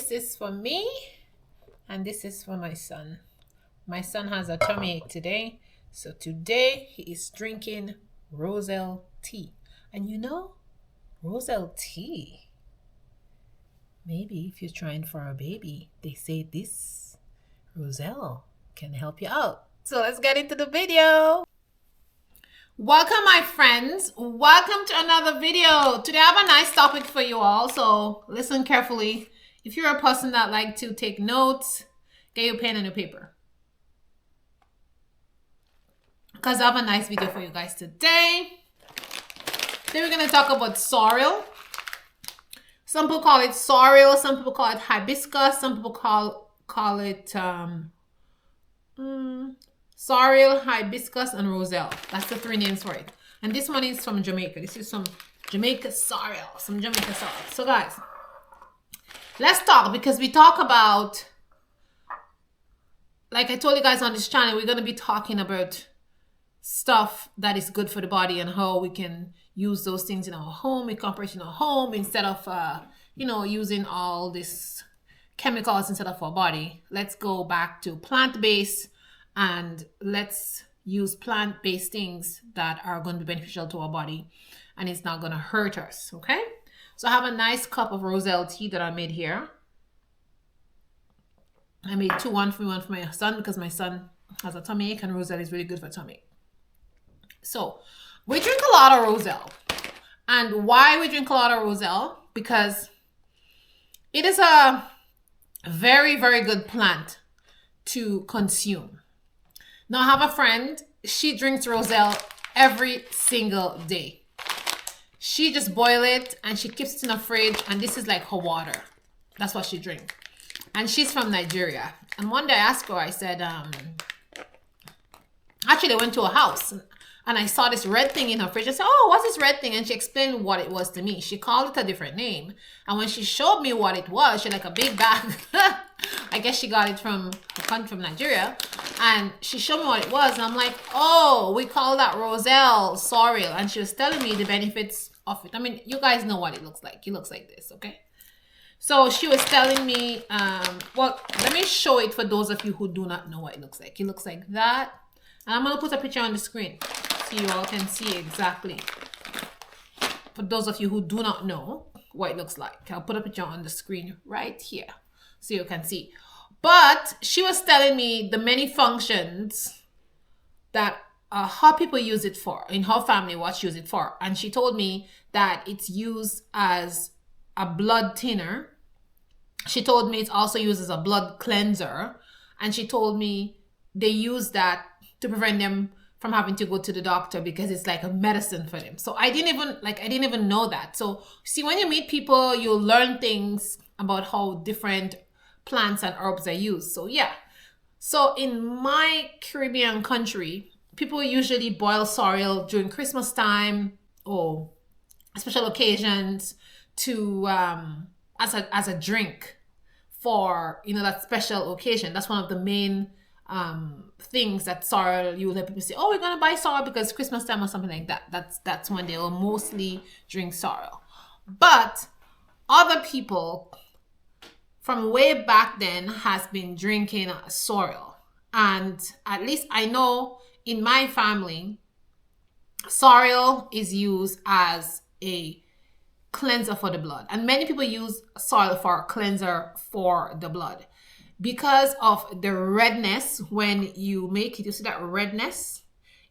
this is for me and this is for my son. My son has a tummy ache today. So today he is drinking roselle tea. And you know, roselle tea, maybe if you're trying for a baby, they say this roselle can help you out. So let's get into the video. Welcome my friends. Welcome to another video. Today I have a nice topic for you all. So listen carefully. If you're a person that like to take notes, get your pen and your paper. Because I have a nice video for you guys today. Today we're going to talk about sorrel. Some people call it sorrel. Some people call it hibiscus. Some people call it sorrel, hibiscus, and roselle. That's the three names for it. And this one is from Jamaica. This is some Jamaica sorrel. Some Jamaica sorrel. So guys, let's talk, because we talk about, like I told you guys on this channel, we're going to be talking about stuff that is good for the body and how we can use those things in our home, incorporate in our home, instead of, using all this chemicals instead of our body. Let's go back to plant-based, and let's use plant-based things that are going to be beneficial to our body and it's not going to hurt us, okay? So I have a nice cup of roselle tea that I made here. I made one for my son because my son has a tummy ache and roselle is really good for tummy. So we drink a lot of roselle. And why we drink a lot of roselle? Because it is a very, very good plant to consume. Now, I have a friend, she drinks roselle every single day. She just boil it and she keeps it in a fridge, and this is like her water. That's what she drinks. And she's from Nigeria. And one day I asked her, I said, actually I went to a house and I saw this red thing in her fridge. I said, oh, what's this red thing? And she explained what it was to me. She called it a different name. And when she showed me what it was, she had like a big bag. I guess she got it from a country from Nigeria. And she showed me what it was. And I'm like, oh, we call that roselle sorrel. And she was telling me the benefits of it. I mean, you guys know what it looks like. It looks like this, okay? So she was telling me, well, let me show it for those of you who do not know what it looks like. It looks like that. And I'm going to put a picture on the screen so you all can see exactly. For those of you who do not know what it looks like, I'll put a picture on the screen right here so you can see. But she was telling me the many functions that how people use it for, in her family, what she uses it for. And she told me that it's used as a blood thinner. She told me it's also used as a blood cleanser. And she told me they use that to prevent them from having to go to the doctor because it's like a medicine for them. So I didn't even know that. So see, when you meet people, you'll learn things about how different plants and herbs are used. So yeah. So in my Caribbean country, people usually boil sorrel during Christmas time or special occasions to as a drink for that special occasion. That's one of the main things that sorrel, you will let people say, oh, we're gonna buy sorrel because Christmas time or something like that. That's when they will mostly drink sorrel. But other people from way back then has been drinking sorrel. And at least I know in my family, sorrel is used as a cleanser for the blood. And many people use sorrel for a cleanser for the blood. Because of the redness when you make it, you see that redness?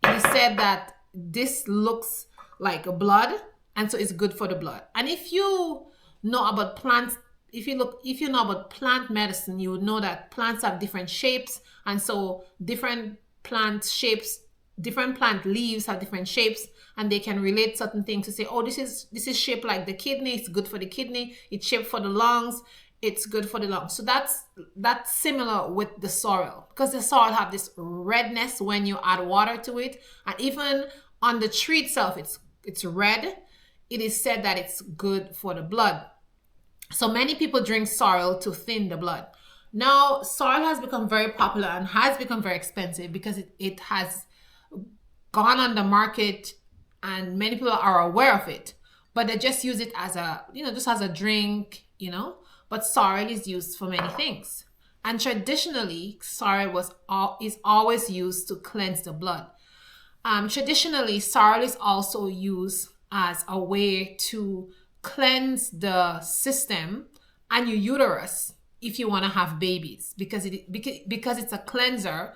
It is said that this looks like blood, and so it's good for the blood. And if you know about plants, if you know about plant medicine, you would know that plants have different shapes, and so different plant shapes, different plant leaves have different shapes, and they can relate certain things to say, oh, this is shaped like the kidney, it's good for the kidney, it's shaped for the lungs, it's good for the lungs. So that's similar with the sorrel, because the sorrel have this redness when you add water to it, and even on the tree itself, it's red. It is said that it's good for the blood. So many people drink sorrel to thin the blood. Now, sorrel has become very popular and has become very expensive because it has gone on the market and many people are aware of it, but they just use it as a, just as a drink, but sorrel is used for many things. And traditionally, sorrel is always used to cleanse the blood. Traditionally, sorrel is also used as a way to cleanse the system and your uterus if you want to have babies, because it's a cleanser.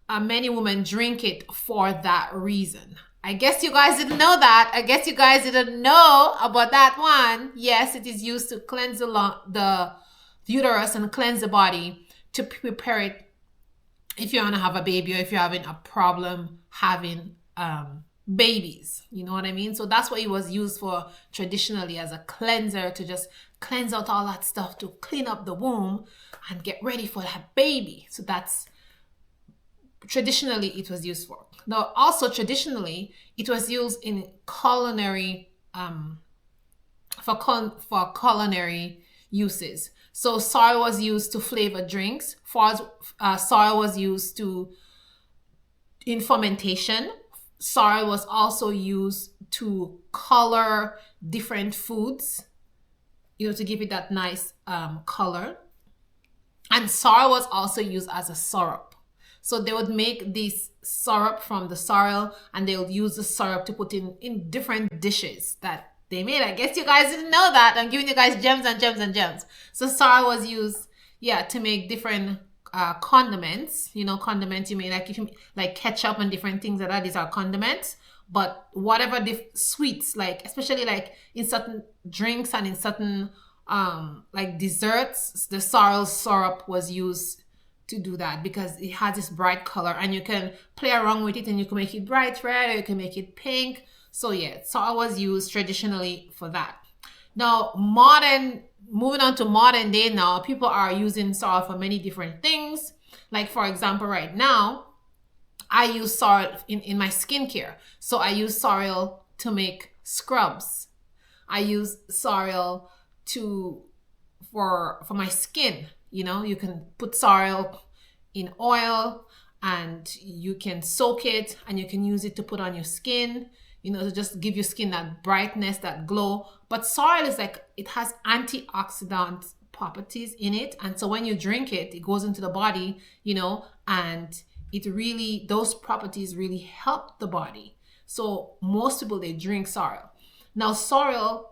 Many women drink it for that reason. I guess you guys didn't know that. I guess you guys didn't know about that one. Yes, it is used to cleanse the uterus and cleanse the body to prepare it if you want to have a baby, or if you're having a problem having babies. You know what I mean? So that's what it was used for traditionally, as a cleanser, to just cleanse out all that stuff, to clean up the womb and get ready for that baby. So that's traditionally it was used for. Now, also traditionally, it was used in culinary for culinary uses. So sorrel was used to flavor drinks. Sorrel was used in fermentation. Sorrel was also used to color different foods, to give it that nice color. And sorrel was also used as a syrup. So they would make this syrup from the sorrel, and they would use the syrup to put in different dishes that they made. I guess you guys didn't know that. I'm giving you guys gems and gems and gems. So sorrel was used, to make different condiments. Condiments you make, like ketchup and different things like that. These are condiments. But whatever the sweets, especially in certain drinks and in certain desserts, the sorrel syrup was used to do that, because it has this bright color, and you can play around with it, and you can make it bright red, or you can make it pink. So sorrel was used traditionally for that. Now, moving on to modern day now, people are using sorrel for many different things. Like, for example, right now, I use sorrel in my skincare. So I use sorrel to make scrubs. I use sorrel for my skin. You can put sorrel in oil, and you can soak it, and you can use it to put on your skin, to just give your skin that brightness, that glow. But sorrel is it has antioxidant properties in it. And so when you drink it, it goes into the body, and those properties really help the body. So most people, they drink sorrel. Now, sorrel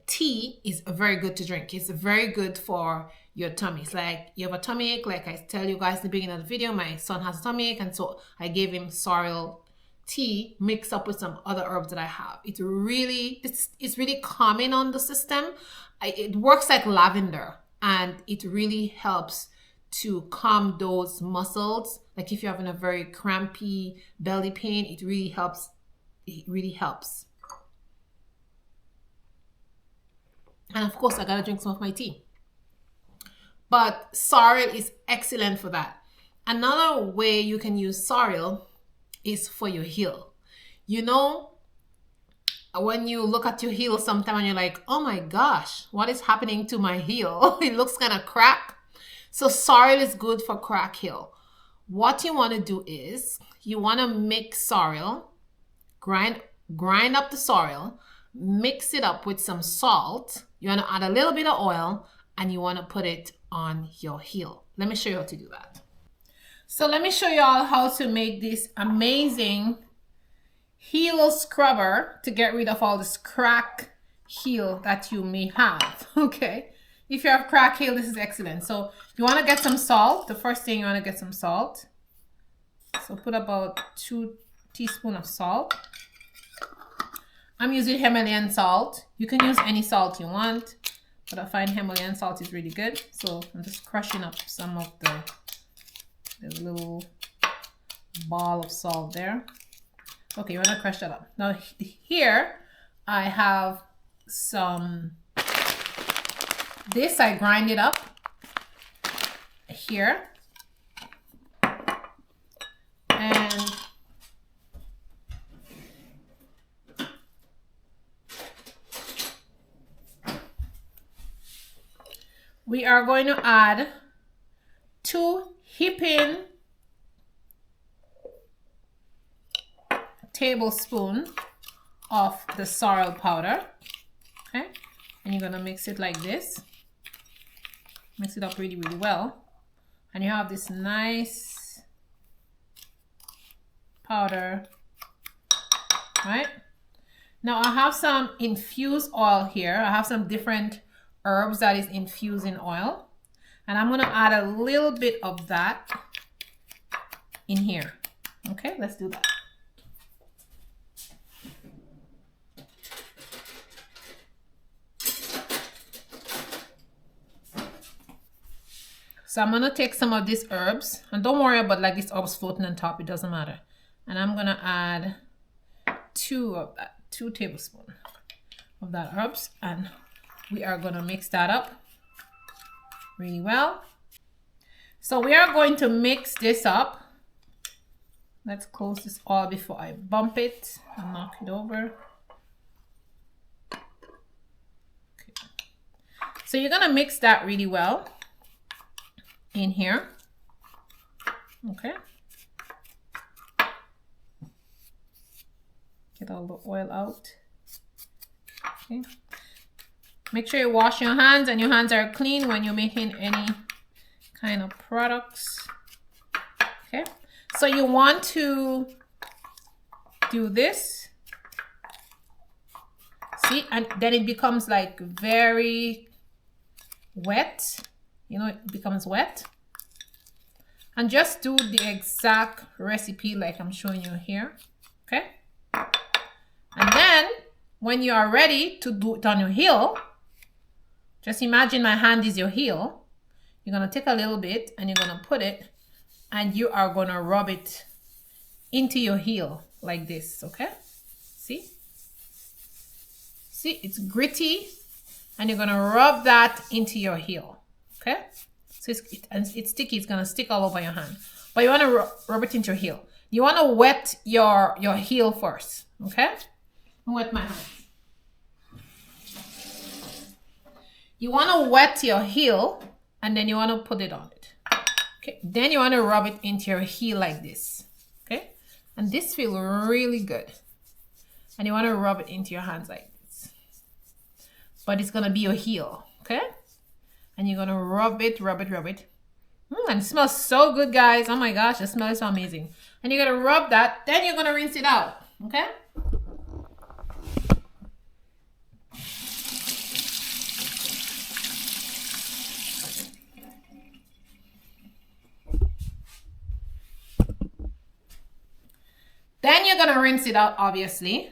tea is very good to drink. It's very good for your tummy. It's like you have a tummy ache, like I tell you guys in the beginning of the video, my son has a tummy ache, and so I gave him sorrel tea mixed up with some other herbs that I have. It's really calming on the system. It works like lavender, and it really helps to calm those muscles. Like if you're having a very crampy belly pain, it really helps. And of course, I gotta drink some of my tea. But sorrel is excellent for that. Another way you can use sorrel is for your heel. When you look at your heel sometime and you're like, oh my gosh, what is happening to my heel? It looks kind of cracked. So sorrel is good for crack heel. What you want to do is you want to mix sorrel, grind up the sorrel, mix it up with some salt. You want to add a little bit of oil, and you want to put it on your heel. Let me show you how to do that. So let me show you all how to make this amazing heel scrubber to get rid of all this crack heel that you may have. Okay, if you have crack heel, this is excellent. So you want to get some salt. The first thing, you want to get some salt. So put about 2 teaspoons of salt. I'm using Himalayan salt. You can use any salt you want, but I find Himalayan salt is really good. So I'm just crushing up some of the little ball of salt there. Okay, you want to crush that up. Now here I have some, I grind it up here. And we are going to add 2 heaping tablespoons of the sorrel powder. Okay, and you're going to mix it like this. Mix it up really, really well. And you have this nice powder, right? Now I have some infused oil here. I have some different herbs that is infused in oil. And I'm gonna add a little bit of that in here. Okay, let's do that. So I'm gonna take some of these herbs, and don't worry about like these herbs floating on top, it doesn't matter. And I'm gonna add 2 tablespoons of that herbs, and we are gonna mix that up really well. So we are going to mix this up. Let's close this oil before I bump it and knock it over. Okay. So you're gonna mix that really well in here. Okay. Get all the oil out. Okay. Make sure you wash your hands and your hands are clean when you're making any kind of products. Okay. So you want to do this. See, and then it becomes like very wet. You know, it becomes wet. And just do the exact recipe like I'm showing you here. Okay. And then when you are ready to do it on your heel, just imagine my hand is your heel. You're going to take a little bit and you're going to put it and you are going to rub it into your heel like this. Okay. See? See, it's gritty and you're going to rub that into your heel. Okay. So it's sticky. It's going to stick all over your hand. But you want to rub it into your heel. You want to wet your heel first. Okay. Wet my hand. You want to wet your heel and then you want to put it on it. Okay. Then you want to rub it into your heel like this. Okay. And this feels really good. And you want to rub it into your hands like this. But it's going to be your heel. Okay. And you're going to rub it, rub it, rub it. And it smells so good, guys. Oh my gosh, the smell is so amazing. And you're going to rub that. Then you're going to rinse it out. Okay. Then you're going to rinse it out, obviously.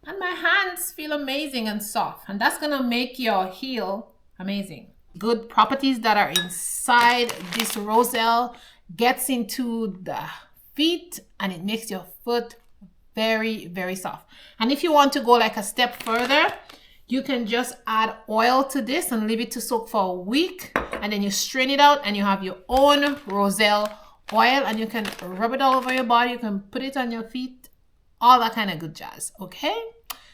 And my hands feel amazing and soft. And that's going to make your heel amazing. Good properties that are inside this roselle gets into the feet and it makes your foot very, very soft. And if you want to go like a step further, you can just add oil to this and leave it to soak for a week. And then you strain it out and you have your own roselle oil and you can rub it all over your body. You can put it on your feet, all that kind of good jazz. Okay.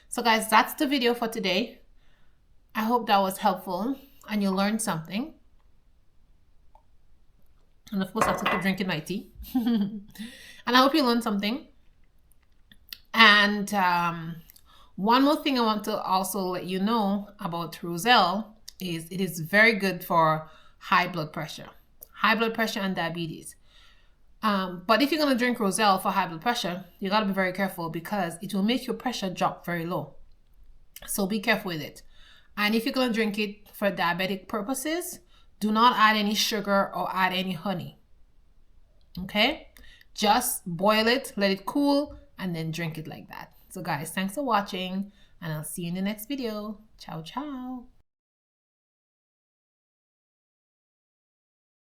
So guys, that's the video for today. I hope that was helpful and you learned something. And of course, I have to keep drinking my tea. And I hope you learned something. And one more thing I want to also let you know about roselle is it is very good for high blood pressure and diabetes. But if you're going to drink roselle for high blood pressure, you got to be very careful because it will make your pressure drop very low. So be careful with it. And if you're going to drink it for diabetic purposes, do not add any sugar or add any honey. Okay? Just boil it, let it cool, and then drink it like that. So guys, thanks for watching, and I'll see you in the next video. Ciao, ciao.